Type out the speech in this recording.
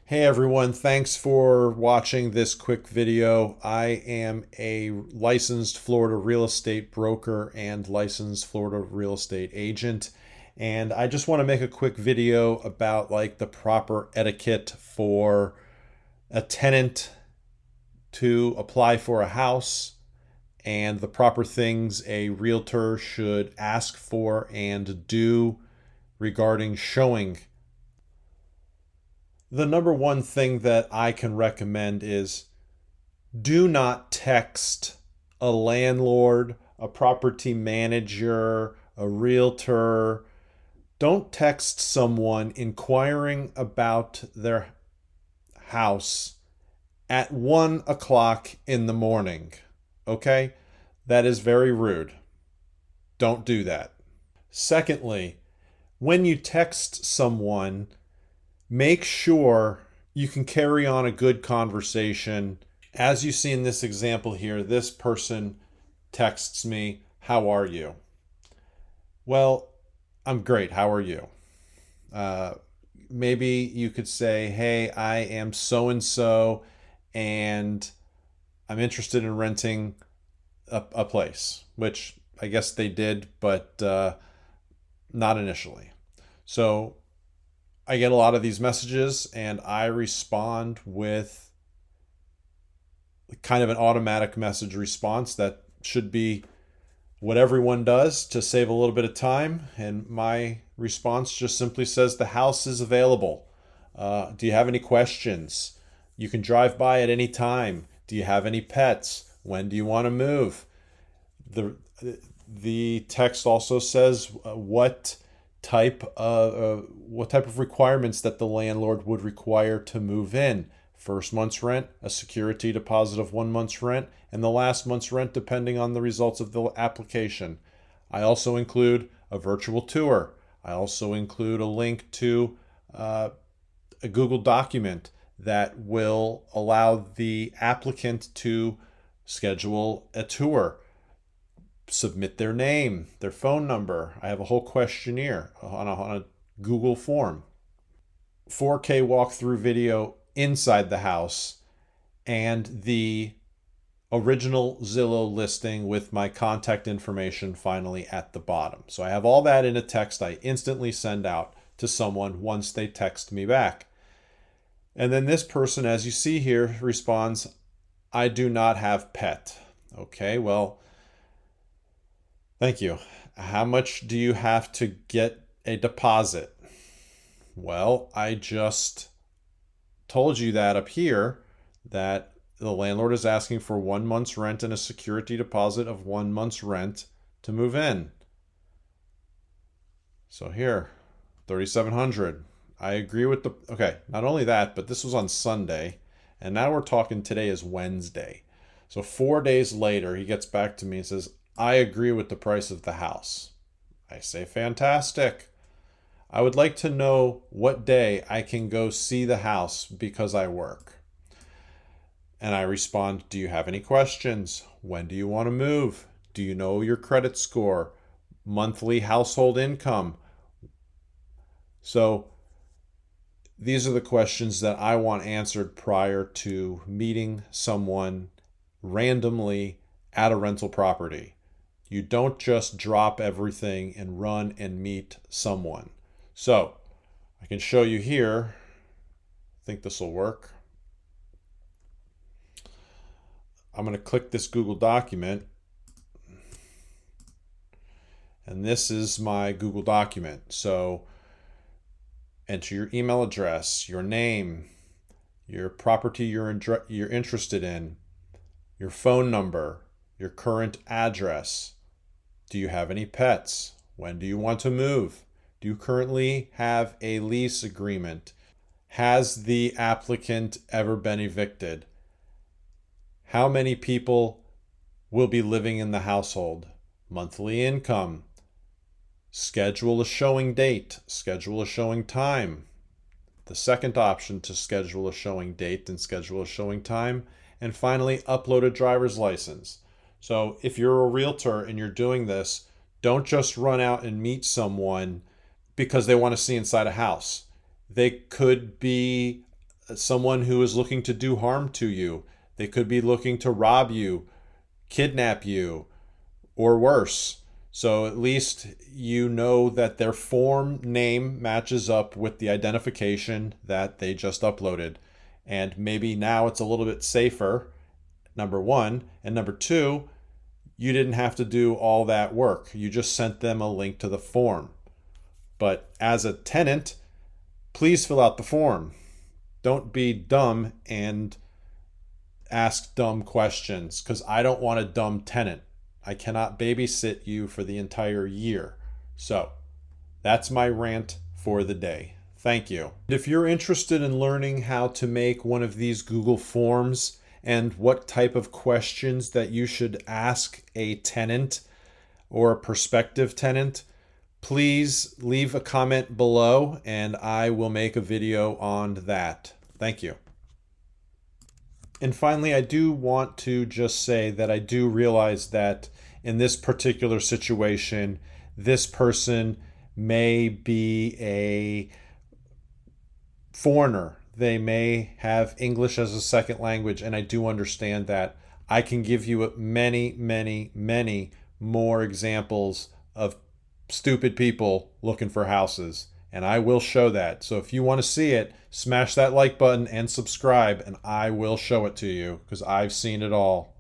Hey everyone, thanks for watching this quick video. I am a licensed Florida real estate broker and licensed Florida real estate agent. And I just want to make a quick video about like the proper etiquette for a tenant to apply for a house and the proper things a realtor should ask for and do regarding showing. The number one thing that I can recommend is do not text a landlord, a property manager, a realtor. Don't text someone inquiring about their house at 1 o'clock in the morning. Okay? That is very rude. Don't do that. Secondly, when you text someone, make sure you can carry on a good conversation. As you see in this example here, this person texts me, "How are you?" Well, I'm great. How are you? Uh, Maybe you could say, "Hey, I am so and so, and I'm interested in renting a place," which I guess they did, but not initially. So I get a lot of these messages and I respond with kind of an automatic message response that should be what everyone does to save a little bit of time. And my response just simply says, "The house is available. Do you have any questions? You can drive by at any time. Do you have any pets? When do you want to move?" The, the text also says what type of requirements that the landlord would require to move in. First month's rent, a security deposit of 1 month's rent, and the last month's rent depending on the results of the application. I also include a virtual tour. I also include a link to a Google document that will allow the applicant to schedule a tour, submit their name, their phone number. I have a whole questionnaire on a Google form, 4K walkthrough video inside the house, and the original Zillow listing with my contact information finally at the bottom. So I have all that in a text I instantly send out to someone once they text me back. And then this person, as you see here, responds, "I do not have pet." Okay, well, thank you. How much do you have to get a deposit? Well, I just told you that up here, that the landlord is asking for 1 month's rent and a security deposit of 1 month's rent to move in. So here, 3,700. I agree with okay, not only that, but this was on Sunday, and now we're talking today is Wednesday. So 4 days later, he gets back to me and says, "I agree with the price of the house." I say, "Fantastic. I would like to know what day I can go see the house because I work." And I respond, "Do you have any questions? When do you want to move? Do you know your credit score? Monthly household income?" So these are the questions that I want answered prior to meeting someone randomly at a rental property. You don't just drop everything and run and meet someone. So I can show you here. I think this will work. I'm going to click this Google document. And this is my Google document. So enter your email address, your name, your property you're interested in, your phone number, your current address. Do you have any pets? When do you want to move? Do you currently have a lease agreement? Has the applicant ever been evicted? How many people will be living in the household? Monthly income. Schedule a showing date. Schedule a showing time. The second option to schedule a showing date and schedule a showing time. And finally, upload a driver's license. So if you're a realtor and you're doing this, don't just run out and meet someone because they want to see inside a house. They could be someone who is looking to do harm to you. They could be looking to rob you, kidnap you, or worse. So at least you know that their form name matches up with the identification that they just uploaded. And maybe now it's a little bit safer, number one. And number two, you didn't have to do all that work. You just sent them a link to the form. But as a tenant, please fill out the form. Don't be dumb and ask dumb questions, because I don't want a dumb tenant. I cannot babysit you for the entire year. So that's my rant for the day. Thank you. If you're interested in learning how to make one of these Google Forms and what type of questions that you should ask a tenant or a prospective tenant, please leave a comment below and I will make a video on that. Thank you. And finally, I do want to just say that I do realize that in this particular situation, this person may be a foreigner. They may have English as a second language, and I do understand that. I can give you many, many, many more examples of stupid people looking for houses, and I will show that. So if you want to see it, smash that like button and subscribe, and I will show it to you because I've seen it all.